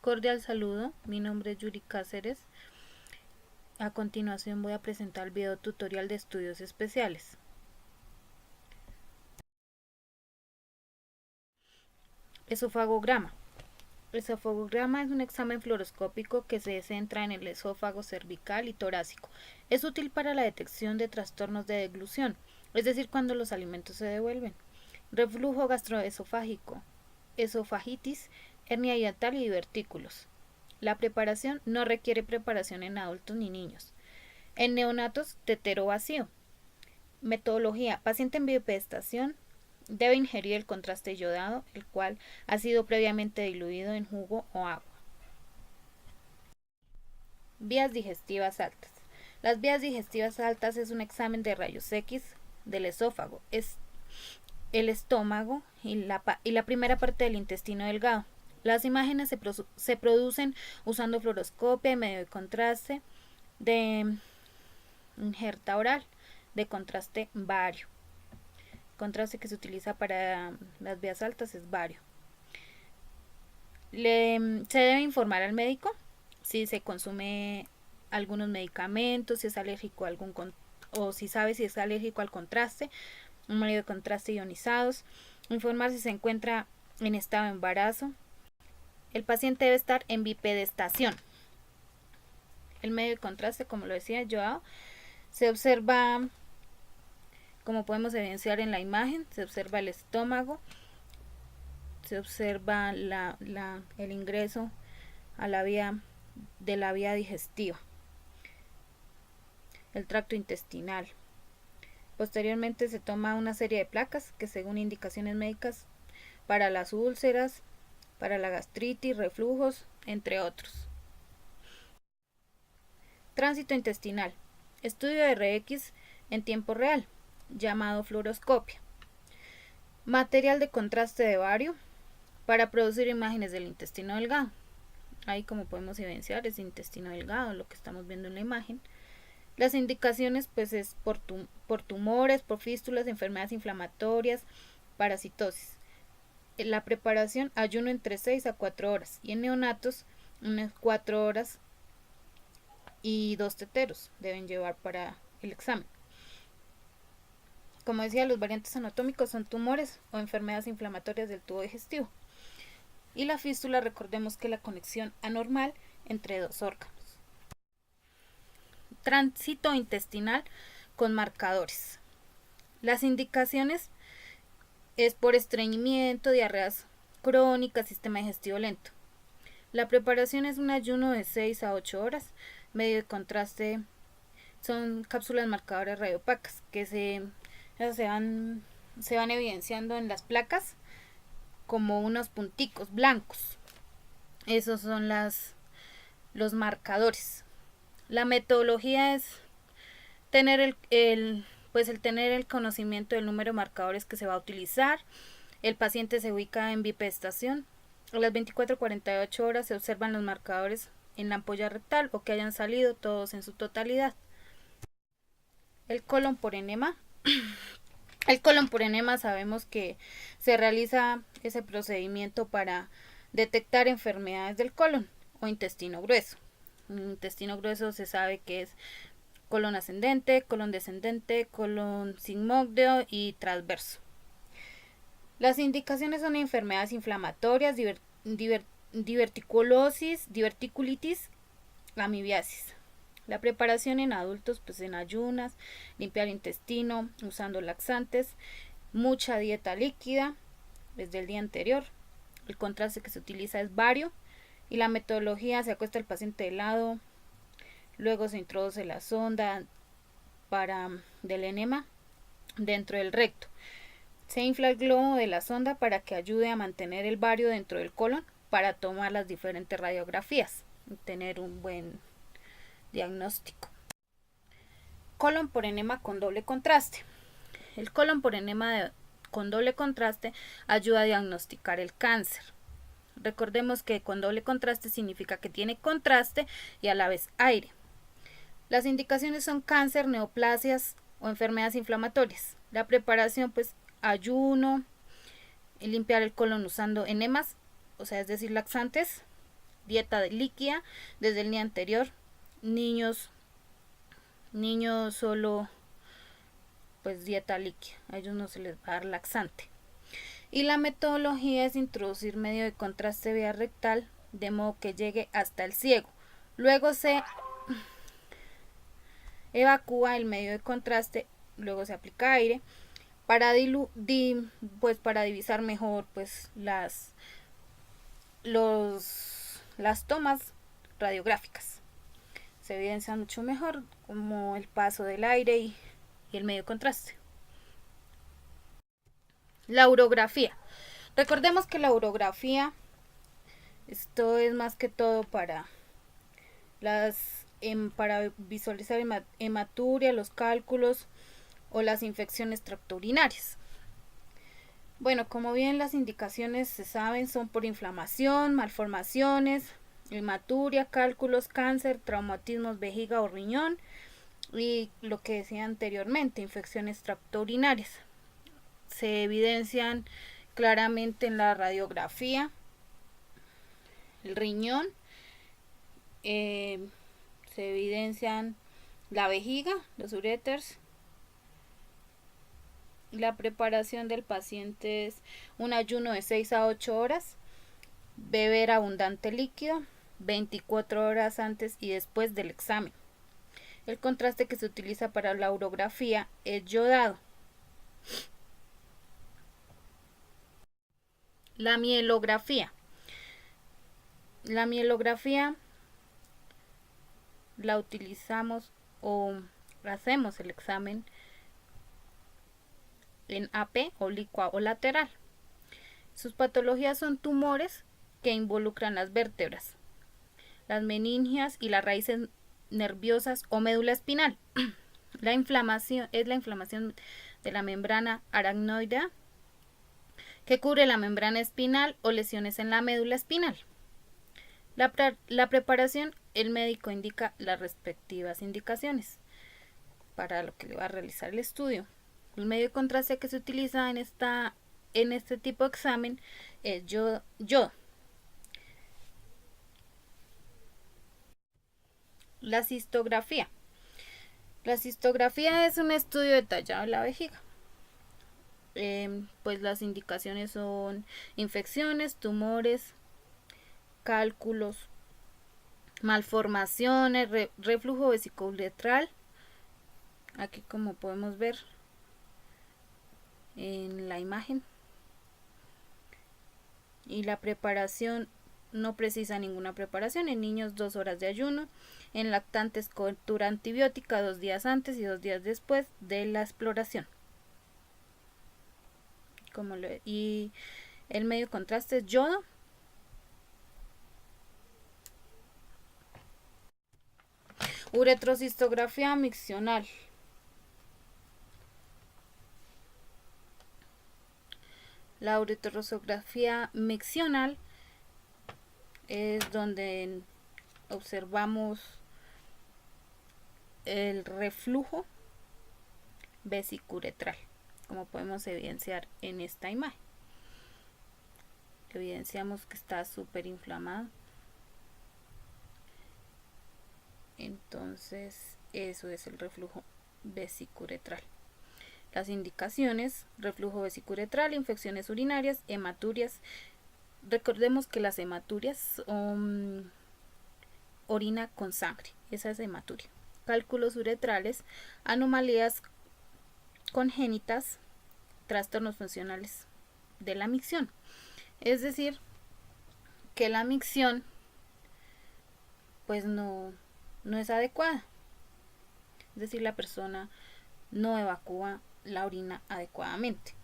Cordial saludo, mi nombre es Yuri Cáceres. A continuación voy a presentar el video tutorial de estudios especiales. Esofagograma. El esofagograma es un examen fluoroscópico que se centra en el esófago cervical y torácico. Es útil para la detección de trastornos de deglución, es decir, cuando los alimentos se devuelven, reflujo gastroesofágico, esofagitis, hernia hiatal y divertículos. La preparación no requiere preparación en adultos ni niños. En neonatos, tetero vacío. Metodología: paciente en bipedestación debe ingerir el contraste yodado, el cual ha sido previamente diluido en jugo o agua. Vías digestivas altas. Las vías digestivas altas es un examen de rayos X del esófago, es el estómago y la primera parte del intestino delgado. Las imágenes se producen usando fluoroscopia y medio de contraste de injerta oral de contraste bario. El contraste que se utiliza para las vías altas es bario. Se debe informar al médico si se consume algunos medicamentos, si es alérgico a o si sabe si es alérgico al contraste, un medio de contraste ionizados, informar si se encuentra en estado de embarazo. El paciente debe estar en bipedestación. El medio de contraste, como lo decía yo, se observa, como podemos evidenciar en la imagen, se observa el estómago, se observa el ingreso a la vía digestiva, el tracto intestinal. Posteriormente se toma una serie de placas que, según indicaciones médicas, para las úlceras, para la gastritis, reflujos, entre otros. Tránsito intestinal. Estudio de RX en tiempo real, llamado fluoroscopia. Material de contraste de bario para producir imágenes del intestino delgado. Ahí, como podemos evidenciar, es intestino delgado lo que estamos viendo en la imagen. Las indicaciones pues es por tumores, por fístulas, enfermedades inflamatorias, parasitosis. La preparación: ayuno entre 6 a 4 horas y en neonatos unas 4 horas y 2 teteros deben llevar para el examen. Como decía, los variantes anatómicos son tumores o enfermedades inflamatorias del tubo digestivo. Y la fístula, recordemos que la conexión anormal entre dos órganos. Tránsito intestinal con marcadores. Las indicaciones es por estreñimiento, diarreas crónicas, sistema digestivo lento. La preparación es un ayuno de 6 a 8 horas. Medio de contraste son cápsulas marcadoras radiopacas que se van evidenciando en las placas como unos punticos blancos. Esos son los marcadores. La metodología es tener el tener el conocimiento del número de marcadores que se va a utilizar. El paciente se ubica en bipedestación. A las 24 a 48 horas se observan los marcadores en la ampolla rectal o que hayan salido todos en su totalidad. El colon por enema. El colon por enema sabemos que se realiza ese procedimiento para detectar enfermedades del colon o intestino grueso. Intestino grueso se sabe que es colon ascendente, colon descendente, colon sigmoideo y transverso. Las indicaciones son enfermedades inflamatorias, diverticulosis, diverticulitis, amibiasis. La preparación en adultos, pues en ayunas, limpiar el intestino usando laxantes, mucha dieta líquida desde el día anterior. El contraste que se utiliza es bario y la metodología: se acuesta el paciente de lado, luego se introduce la sonda del enema dentro del recto. Se infla el globo de la sonda para que ayude a mantener el bario dentro del colon para tomar las diferentes radiografías y tener un buen diagnóstico. Colon por enema con doble contraste. El colon por enema con doble contraste ayuda a diagnosticar el cáncer. Recordemos que con doble contraste significa que tiene contraste y a la vez aire. Las indicaciones son cáncer, neoplasias o enfermedades inflamatorias. La preparación, pues ayuno, limpiar el colon usando enemas, o sea, es decir, laxantes, dieta líquida desde el día anterior. Niños solo pues dieta líquida, a ellos no se les va a dar laxante. Y la metodología es introducir medio de contraste vía rectal de modo que llegue hasta el ciego. Luego se evacúa el medio de contraste, luego se aplica aire para para divisar mejor pues las tomas radiográficas. Se evidencia mucho mejor como el paso del aire y el medio de contraste. La urografía. Recordemos que la urografía, esto es más que todo para para visualizar hematuria, los cálculos o las infecciones tractourinarias. Bueno, como bien las indicaciones se saben, son por inflamación, malformaciones, hematuria, cálculos, cáncer, traumatismos vejiga o riñón y lo que decía anteriormente, infecciones tractourinarias. Se evidencian claramente en la radiografía el riñón, se evidencian la vejiga, los uréteres. La preparación del paciente es un ayuno de 6 a 8 horas, beber abundante líquido 24 horas antes y después del examen. El contraste que se utiliza para la urografía es yodado. La mielografía. La mielografía la utilizamos o hacemos el examen en AP, oblicua o lateral. Sus patologías son tumores que involucran las vértebras, las meningias y las raíces nerviosas o médula espinal. La inflamación es la inflamación de la membrana aracnoidea que cubre la membrana espinal o lesiones en la médula espinal. La preparación, el médico indica las respectivas indicaciones para lo que le va a realizar el estudio. El medio de contraste que se utiliza en este tipo de examen es yodo. La cistografía. La cistografía es un estudio detallado de la vejiga. Pues las indicaciones son infecciones, tumores, cálculos, malformaciones, reflujo vesicouretral. Aquí como podemos ver en la imagen. Y la preparación no precisa ninguna preparación. En niños 2 horas de ayuno. En lactantes cobertura antibiótica 2 días antes y 2 días después de la exploración. Y el medio de contraste es yodo. Uretrocistografía miccional. La uretrosografía miccional es donde observamos el reflujo vesicuretral, como podemos evidenciar en esta imagen. Evidenciamos que está súper inflamado. Entonces, eso es el reflujo vesicuretral. Las indicaciones: reflujo vesicuretral, infecciones urinarias, hematurias. Recordemos que las hematurias son orina con sangre, esa es hematuria. Cálculos uretrales, anomalías congénitas, trastornos funcionales de la micción. Es decir, que la micción pues no es adecuada. Es decir, la persona no evacúa la orina adecuadamente.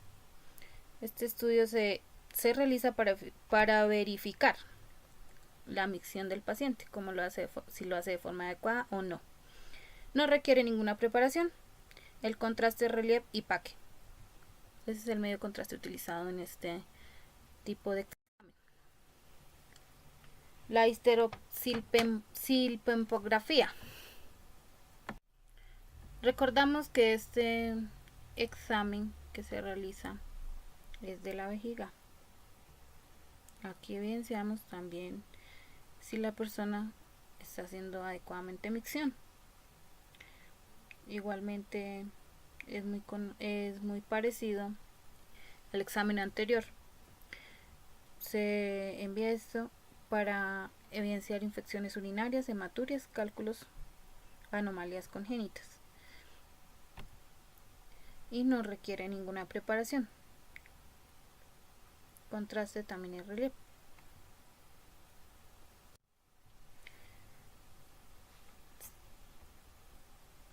Este estudio se realiza para verificar la micción del paciente, si lo hace de forma adecuada o no. No requiere ninguna preparación. El contraste, relieve y paque. Ese es el medio de contraste utilizado en este tipo de examen. La histerosilpempografía. Recordamos que este examen que se realiza es de la vejiga. Aquí evidenciamos también si la persona está haciendo adecuadamente micción. Igualmente es muy parecido al examen anterior. Se envía esto para evidenciar infecciones urinarias, hematurias, cálculos, anomalías congénitas. Y no requiere ninguna preparación. Contraste también es relieve.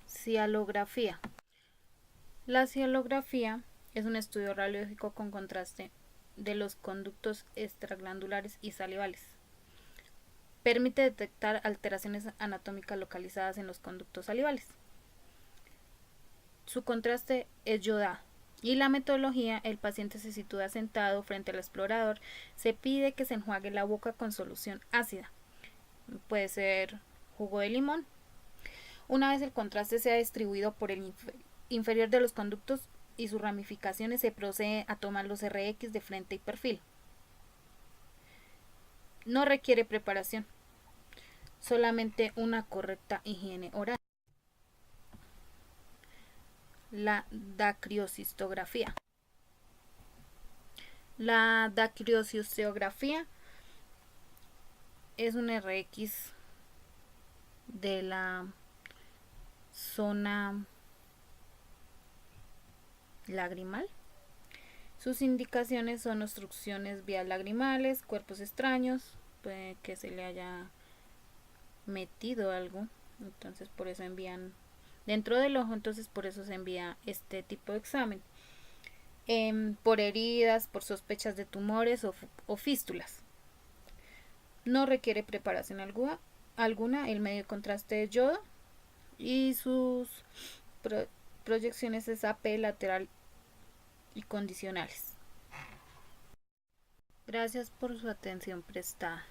Cialografía. La cialografía es un estudio radiológico con contraste de los conductos extraglandulares y salivales. Permite detectar alteraciones anatómicas localizadas en los conductos salivales. Su contraste es yodado. Y la metodología: el paciente se sitúa sentado frente al explorador, se pide que se enjuague la boca con solución ácida, puede ser jugo de limón. Una vez el contraste sea distribuido por el inferior de los conductos y sus ramificaciones, se procede a tomar los RX de frente y perfil. No requiere preparación, solamente una correcta higiene oral. La dacriocistografía. La dacriocistografía es un RX de la zona lagrimal. Sus indicaciones son obstrucciones vías lagrimales, cuerpos extraños, puede que se le haya metido algo, entonces por eso envían dentro del ojo, entonces por eso se envía este tipo de examen. Por heridas, por sospechas de tumores o fístulas. No requiere preparación alguna. El medio de contraste es yodo y sus proyecciones es AP, lateral y condicionales. Gracias por su atención prestada.